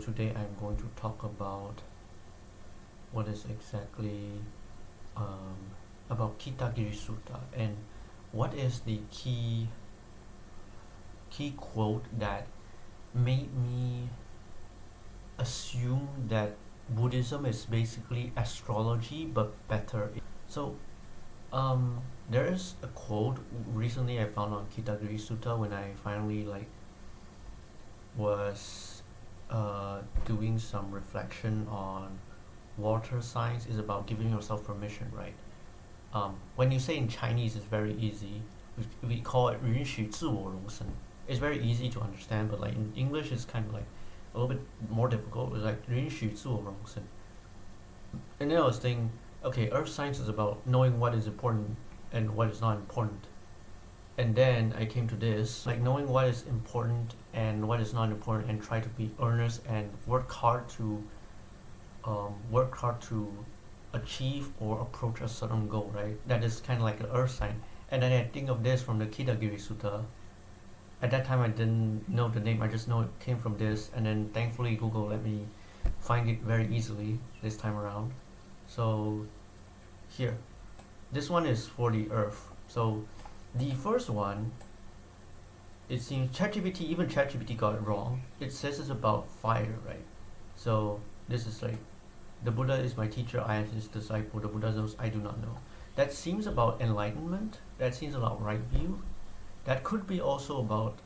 Today I'm going to talk about what is exactly about Kitagiri Sutta and what is the key quote that made me assume that Buddhism is basically astrology but better. So there is a quote recently I found on Kitagiri Sutta when I finally was doing some reflection on water signs is about giving yourself permission, right? When you say in Chinese, it's very easy. We call it 允许自我容身. It's very easy to understand, but like in English, it's kind of like a little bit more difficult. It's like 允许自我容身. And then I was thinking, okay, earth science is about knowing what is important and what is not important. And then I came to this, like knowing what is important and what is not important, and try to be earnest and work hard to achieve or approach a certain goal, right? That is kind of like an earth sign. And then I think of this from the Kitagiri Sutta. At that time, I didn't know the name. I just know it came from this, and then thankfully Google let me find it very easily this time around. So here, this one is for the earth. So the first one, it seems even ChatGPT got it wrong. It says it's about fire, right? So this is like, the Buddha is my teacher, I am his disciple, the Buddha knows I do not know. That seems about enlightenment, that seems about right view. That could be also about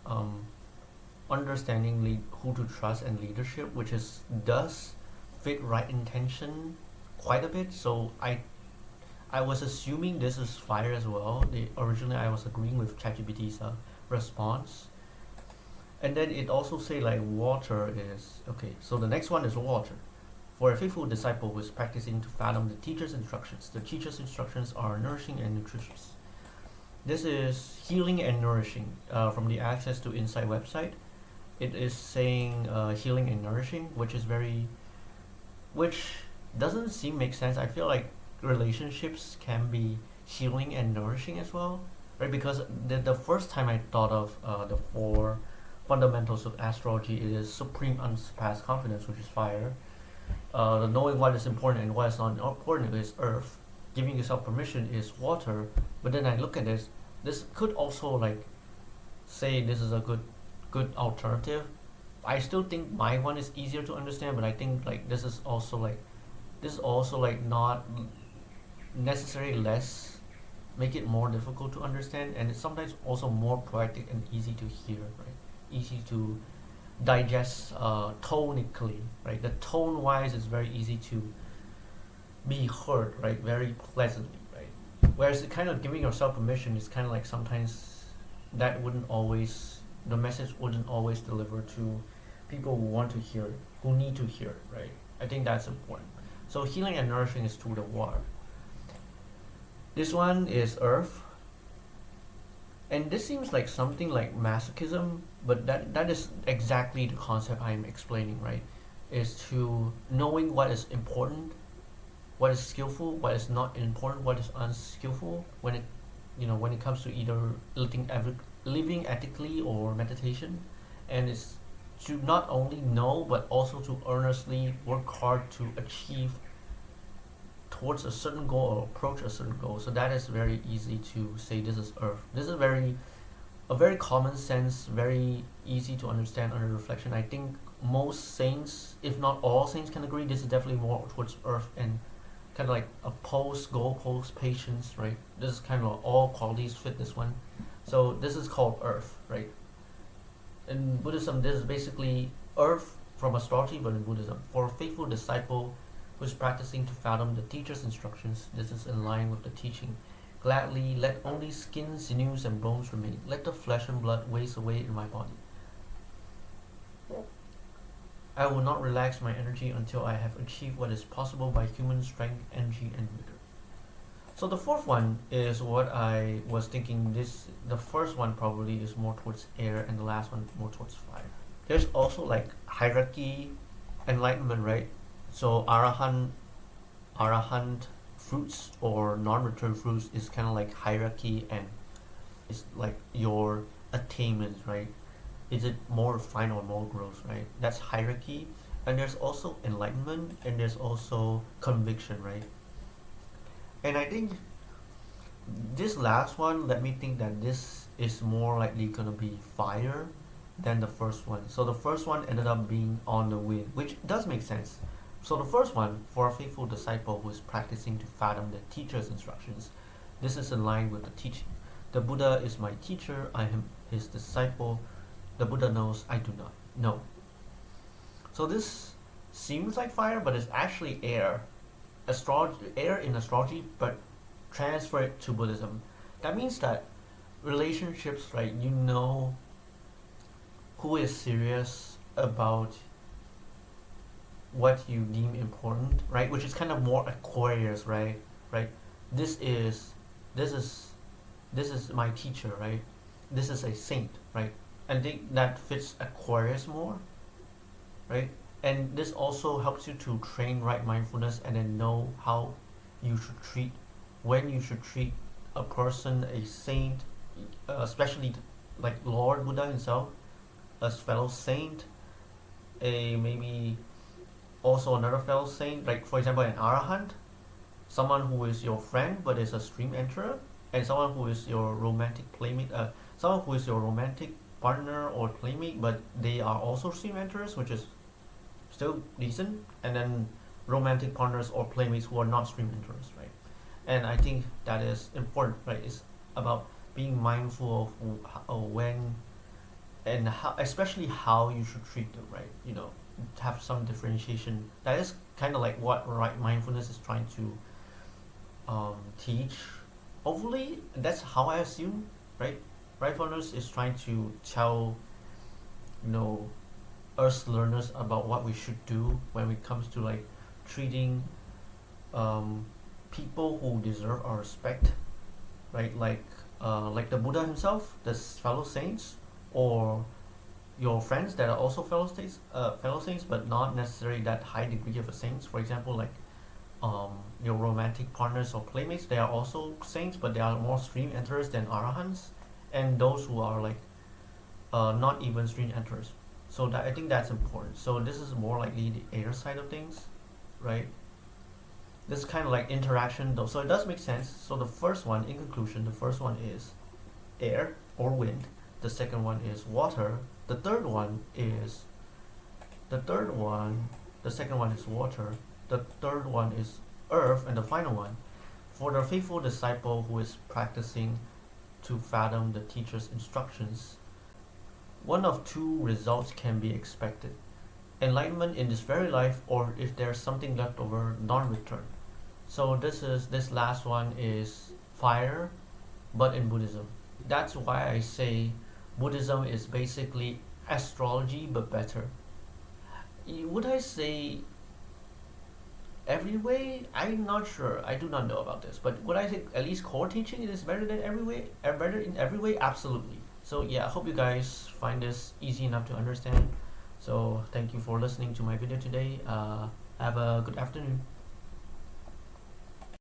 understanding who to trust and leadership, which does fit right intention quite a bit. So I was assuming this is fire as well. Originally I was agreeing with ChatGPT's response. And then it also say like water is, okay, so the next one is water. For a faithful disciple who is practicing to fathom the teacher's instructions, the teacher's instructions are nourishing and nutritious. This is healing and nourishing from the Access to Insight website. It is saying healing and nourishing, which doesn't seem make sense. I feel like relationships can be healing and nourishing as well, right? Because the first time I thought of the four fundamentals of astrology, it is supreme unsurpassed confidence, which is fire. Knowing what is important and what is not important is earth. Giving yourself permission is water. But then I look at this could also like say this is a good alternative. I still think my one is easier to understand, but I think like this is also like not necessarily less, make it more difficult to understand, and it's sometimes also more poetic and easy to hear, right? Easy to digest tonically, right? The tone wise is very easy to be heard, right? Very pleasantly, right? Whereas the kind of giving yourself permission is kind of like sometimes the message wouldn't always deliver to people who want to hear it, who need to hear it, right? I think that's important. So healing and nourishing is through the water. This one is earth. And this seems like something like masochism, but that is exactly the concept I'm explaining, right? Is to knowing what is important, what is skillful, what is not important, what is unskillful when it comes to either living ethically or meditation. And it's to not only know but also to earnestly work hard to achieve towards a certain goal or approach a certain goal. So that is very easy to say this is earth. This is a very common sense, very easy to understand under reflection. I think most saints, if not all saints, can agree this is definitely more towards earth and kind of like a goal post, patience, right? This is kind of all qualities fit this one. So this is called earth, right? In Buddhism, this is basically earth from astrology, but in Buddhism, for a faithful disciple who is practicing to fathom the teacher's instructions, this is in line with the teaching. Gladly let only skin, sinews, and bones remain. Let the flesh and blood waste away in my body. I will not relax my energy until I have achieved what is possible by human strength, energy, and vigor. So the fourth one is what I was thinking. The first one probably is more towards air, and the last one more towards fire. There's also like hierarchy, enlightenment, right? So arahant fruits or non-return fruits is kind of like hierarchy, and it's like your attainments, right? Is it more refined or more gross, right? That's hierarchy. and there's also enlightenment, and there's also conviction, right? And I think this last one, let me think that this is more likely gonna be fire than the first one. So the first one ended up being on the wind, which does make sense. So the first one, for a faithful disciple who is practicing to fathom the teacher's instructions, this is in line with the teaching. The Buddha is my teacher, I am his disciple. The Buddha knows, I do not know. So this seems like fire, but it's actually air. Air in astrology, but transfer it to Buddhism. That means that relationships, right? You know who is serious about what you deem important, right? Which is kind of more Aquarius, right? Right. This is this is this is my teacher, right? This is a saint, right? I think that fits Aquarius more, right? And this also helps you to train right mindfulness and then know how you should treat, when you should treat a person, a saint, especially like Lord Buddha himself, a fellow saint, a maybe also another fellow saint, like for example an arahant, someone who is your friend but is a stream enterer, and someone who is your romantic playmate, someone who is your romantic partner or playmate, but they are also stream enterers, which is still decent, and then romantic partners or playmates who are not stream enterers, right? And I think that is important, right? It's about being mindful of when and how, especially how you should treat them, right? You know, have some differentiation. That is kind of like what right mindfulness is trying to teach. Hopefully, that's how I assume, right? Mindfulness is trying to tell, you know, us learners about what we should do when it comes to like treating people who deserve our respect, right? Like the Buddha himself, the fellow saints, or your friends that are also fellow saints, but not necessarily that high degree of a saints. For example, like your romantic partners or playmates, they are also saints, but they are more stream enterers than arahants, and those who are like not even stream enterers. So that I think that's important. So this is more likely the air side of things, right? This is kind of like interaction though, so it does make sense. So the first one, in conclusion, the first one is air or wind. The second one is water. The second one is water. The third one is earth, and the final one, for the faithful disciple who is practicing to fathom the teacher's instructions, one of two results can be expected: enlightenment in this very life, or if there's something left over, non-return. So this last one is fire, but in Buddhism. That's why I say Buddhism is basically astrology but better. Would I say every way? I'm not sure. I do not know about this. But would I say at least core teaching is better than every way? Better in every way? Absolutely. So yeah, I hope you guys find this easy enough to understand. So thank you for listening to my video today. Have a good afternoon.